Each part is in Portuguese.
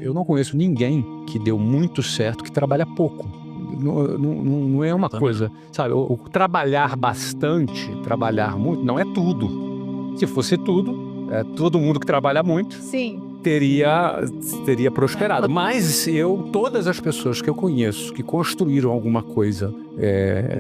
eu não conheço ninguém que deu muito certo que trabalha pouco. Não é uma coisa, sabe? O trabalhar bastante, trabalhar muito, não é tudo. Se fosse tudo, todo mundo que trabalha muito Sim. teria prosperado. Mas todas as pessoas que eu conheço que construíram alguma coisa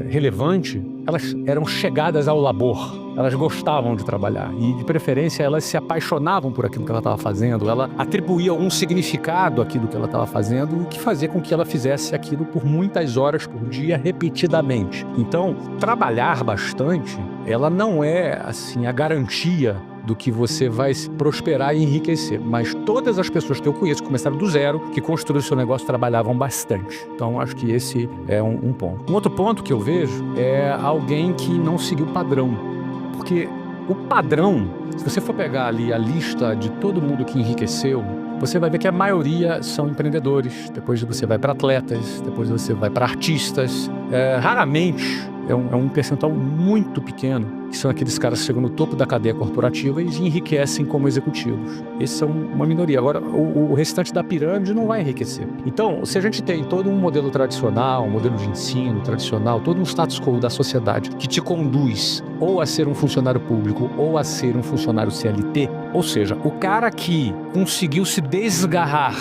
relevante, elas eram chegadas ao labor. Elas gostavam de trabalhar e, de preferência, elas se apaixonavam por aquilo que ela estava fazendo. Ela atribuía algum significado àquilo que ela estava fazendo, o que fazia com que ela fizesse aquilo por muitas horas por dia, repetidamente. Então, trabalhar bastante, ela não é assim a garantia do que você vai prosperar e enriquecer. Mas todas as pessoas que eu conheço que começaram do zero, que construíram seu negócio, trabalhavam bastante. Então, acho que esse é um ponto. Um outro ponto que eu vejo é alguém que não seguiu o padrão. Porque o padrão, se você for pegar ali a lista de todo mundo que enriqueceu, você vai ver que a maioria são empreendedores. Depois você vai para atletas, depois você vai para artistas. Raramente é um percentual muito pequeno que são aqueles caras que chegam no topo da cadeia corporativa e enriquecem como executivos. Esses são uma minoria. Agora, o restante da pirâmide não vai enriquecer. Então, se a gente tem todo um modelo tradicional, um modelo de ensino tradicional, todo um status quo da sociedade que te conduz ou a ser um funcionário público ou a ser um funcionário CLT, ou seja, o cara que conseguiu se desgarrar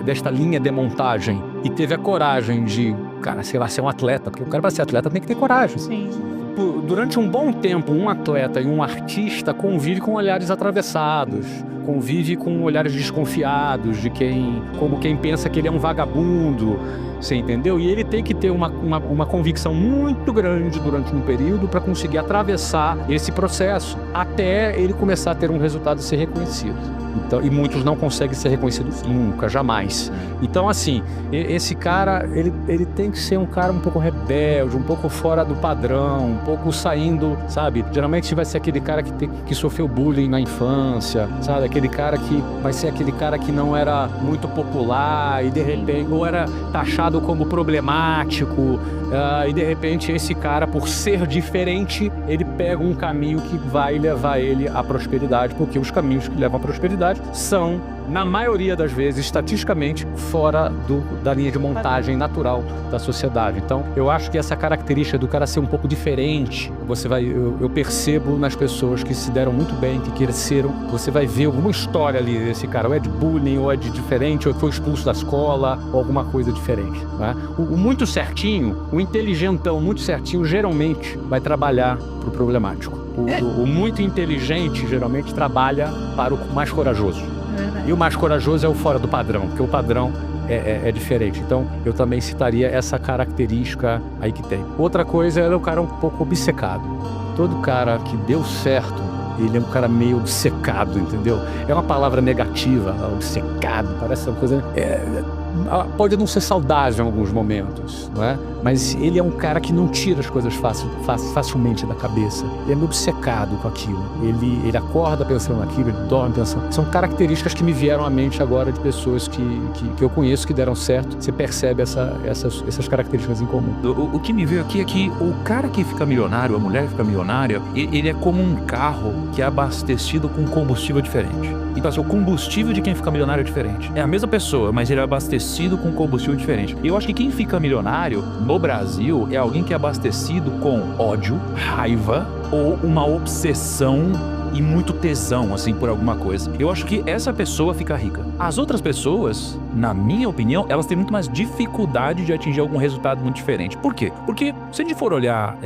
desta linha de montagem e teve a coragem de, cara, sei lá, ser um atleta, porque o cara para ser atleta tem que ter coragem. Sim. Durante um bom tempo, um atleta e um artista convive com olhares atravessados, convive com olhares desconfiados de como quem pensa que ele é um vagabundo, você entendeu? E ele tem que ter uma convicção muito grande durante um período para conseguir atravessar esse processo, até ele começar a ter um resultado e ser reconhecido. Então, e muitos não conseguem ser reconhecidos nunca, jamais. Então, assim, esse cara, ele tem que ser um cara um pouco rebelde, um pouco fora do padrão, um pouco saindo, sabe? Geralmente vai ser aquele cara que sofreu bullying na infância, sabe? Aquele cara que vai ser aquele cara que não era muito popular e, de repente, ou era taxado como problemático, e, de repente, esse cara, por ser diferente, ele pega um caminho que vai levar ele à prosperidade, porque os caminhos que levam à prosperidade são, na maioria das vezes, estatisticamente, fora da linha de montagem natural da sociedade. Então, eu acho que essa característica do cara ser um pouco diferente, eu percebo nas pessoas que se deram muito bem, que cresceram, você vai ver alguma história ali desse cara, ou é de bullying, ou é de diferente, ou foi expulso da escola, ou alguma coisa diferente, né? O muito certinho, o inteligentão muito certinho, geralmente vai trabalhar pro problemático. O muito inteligente, geralmente, trabalha para o mais corajoso. E o mais corajoso é o fora do padrão, porque o padrão é diferente. Então, eu também citaria essa característica aí que tem. Outra coisa é o cara um pouco obcecado. Todo cara que deu certo, ele é um cara meio obcecado, entendeu? É uma palavra negativa, obcecado, parece uma coisa... pode não ser saudável em alguns momentos, não é? Mas ele é um cara que não tira as coisas facilmente da cabeça. Ele é meio obcecado com aquilo. Ele acorda pensando naquilo, ele dorme pensando. São características que me vieram à mente agora de pessoas que eu conheço que deram certo. Você percebe essas características em comum. O que me veio aqui é que o cara que fica milionário, a mulher que fica milionária, ele é como um carro que é abastecido com combustível diferente. Então, assim, o combustível de quem fica milionário é diferente. É a mesma pessoa, mas ele é abastecido com combustível diferente. E eu acho que quem fica milionário no Brasil é alguém que é abastecido com ódio, raiva ou uma obsessão e muito tesão, assim, por alguma coisa. Eu acho que essa pessoa fica rica. As outras pessoas, na minha opinião, elas têm muito mais dificuldade de atingir algum resultado muito diferente. Por quê? Porque se a gente for olhar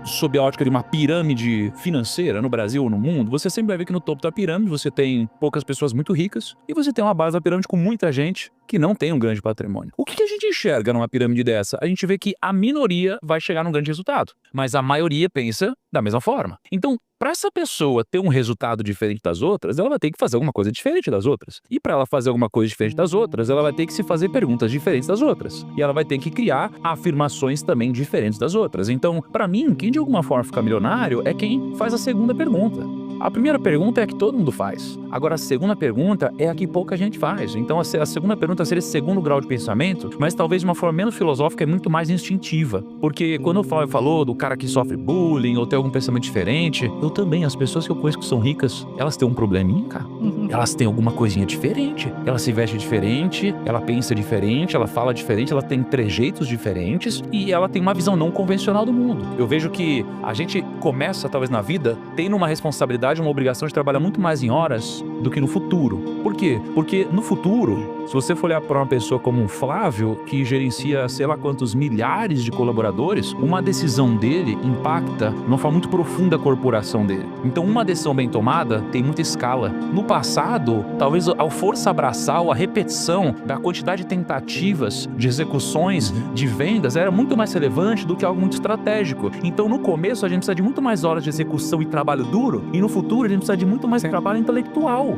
sob a ótica de uma pirâmide financeira no Brasil ou no mundo, você sempre vai ver que no topo da pirâmide você tem poucas pessoas muito ricas e você tem uma base da pirâmide com muita gente que não tem um grande patrimônio. O que a gente enxerga numa pirâmide dessa? A gente vê que a minoria vai chegar num grande resultado, mas a maioria pensa da mesma forma. Então, para essa pessoa ter um resultado diferente das outras, ela vai ter que fazer alguma coisa diferente das outras. E para ela fazer alguma coisa diferente das outras, ela vai ter que se fazer perguntas diferentes das outras. E ela vai ter que criar afirmações também diferentes das outras. Então, para mim, quem de alguma forma fica milionário é quem faz a segunda pergunta. A primeira pergunta é a que todo mundo faz. Agora, a segunda pergunta é a que pouca gente faz. Então, a segunda pergunta seria esse segundo grau de pensamento, mas talvez de uma forma menos filosófica e muito mais instintiva. Porque quando o Flávio falou do cara que sofre bullying ou tem algum pensamento diferente, eu também, as pessoas que eu conheço que são ricas, elas têm um probleminha, cara. Elas têm alguma coisinha diferente. Ela se veste diferente, ela pensa diferente, ela fala diferente, ela tem trejeitos diferentes e ela tem uma visão não convencional do mundo. Eu vejo que a gente começa, talvez na vida, tendo uma responsabilidade, uma obrigação de trabalhar muito mais em horas do que no futuro. Por quê? Porque no futuro, se você for olhar para uma pessoa como um Flávio, que gerencia sei lá quantos milhares de colaboradores, uma decisão dele impacta de uma forma muito profunda a corporação dele. Então, uma decisão bem tomada tem muita escala. No passado, talvez a força abraçal, a repetição da quantidade de tentativas, de execuções, de vendas, era muito mais relevante do que algo muito estratégico. Então, no começo, a gente precisa de muito mais horas de execução e trabalho duro, e no futuro, a gente precisa de muito mais trabalho intelectual,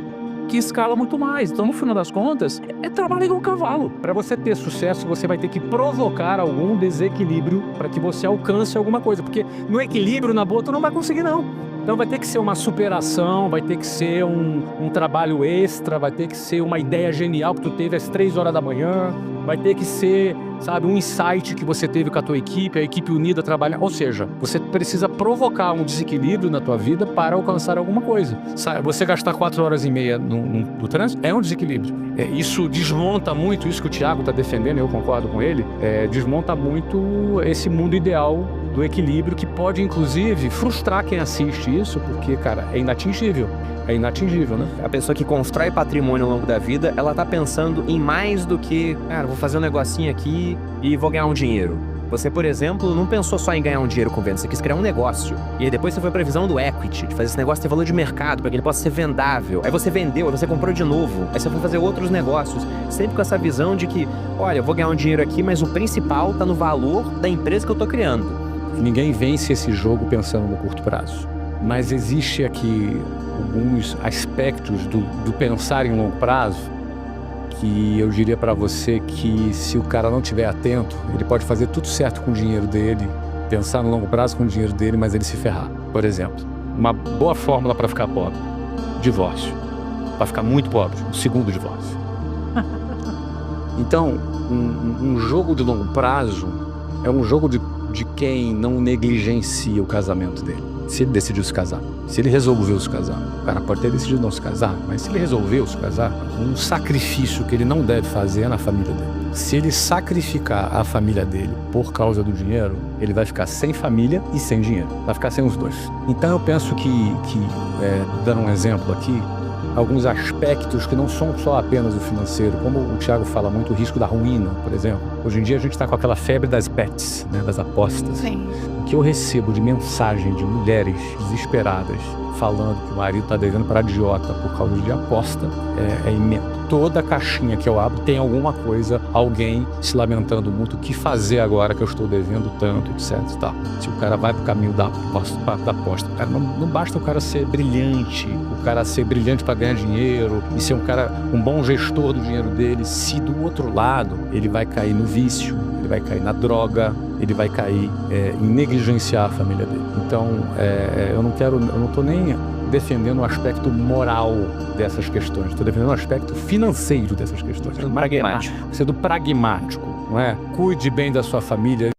que escala muito mais. Então, no final das contas, é trabalho igual um cavalo. Para você ter sucesso, você vai ter que provocar algum desequilíbrio para que você alcance alguma coisa. Porque no equilíbrio, na boa, tu não vai conseguir, não. Então vai ter que ser uma superação, vai ter que ser um trabalho extra, vai ter que ser uma ideia genial que tu teve às 3 horas da manhã, vai ter que ser, sabe, um insight que você teve com a tua equipe, a equipe unida trabalhar. Ou seja, você precisa provocar um desequilíbrio na tua vida para alcançar alguma coisa. Você gastar 4 horas e meia no trânsito é um desequilíbrio. Isso desmonta muito, isso que o Thiago está defendendo, eu concordo com ele, desmonta muito esse mundo ideal do equilíbrio, que pode, inclusive, frustrar quem assiste isso, porque, cara, é inatingível. É inatingível, né? A pessoa que constrói patrimônio ao longo da vida, ela tá pensando em mais do que, cara, vou fazer um negocinho aqui e vou ganhar um dinheiro. Você, por exemplo, não pensou só em ganhar um dinheiro com venda, você quis criar um negócio. E aí depois você foi pra visão do equity, de fazer esse negócio ter valor de mercado, para que ele possa ser vendável. Aí você vendeu, aí você comprou de novo, aí você foi fazer outros negócios. Sempre com essa visão de que, olha, eu vou ganhar um dinheiro aqui, mas o principal tá no valor da empresa que eu tô criando. Ninguém vence esse jogo pensando no curto prazo. Mas existe aqui alguns aspectos do pensar em longo prazo que eu diria para você que, se o cara não estiver atento, ele pode fazer tudo certo com o dinheiro dele, pensar no longo prazo com o dinheiro dele, mas ele se ferrar. Por exemplo, uma boa fórmula para ficar pobre: divórcio. Para ficar muito pobre, o segundo divórcio. Então, um jogo de longo prazo é um jogo de quem não negligencia o casamento dele. Se ele decidiu se casar, se ele resolveu se casar, o cara pode ter decidido não se casar, mas se ele resolveu se casar, um sacrifício que ele não deve fazer é na família dele. Se ele sacrificar a família dele por causa do dinheiro, ele vai ficar sem família e sem dinheiro. Vai ficar sem os dois. Então eu penso que dando um exemplo aqui, alguns aspectos que não são só apenas o financeiro, como o Thiago fala muito, o risco da ruína, por exemplo. Hoje em dia a gente está com aquela febre das bets, né, das apostas. Sim. O que eu recebo de mensagem de mulheres desesperadas falando que o marido está devendo para idiota por causa de aposta é imenso. Toda caixinha que eu abro tem alguma coisa, alguém se lamentando muito, o que fazer agora que eu estou devendo tanto, etc. Tá. Se o cara vai pro caminho da aposta, cara, não basta o cara ser brilhante, para ganhar dinheiro e ser um bom gestor do dinheiro dele, se do outro lado ele vai cair no vício, ele vai cair na droga, ele vai cair em negligenciar a família dele. Então, eu não estou nem defendendo o aspecto moral dessas questões, estou defendendo o aspecto financeiro dessas questões. Pragmático. Sendo pragmático, não é? Cuide bem da sua família.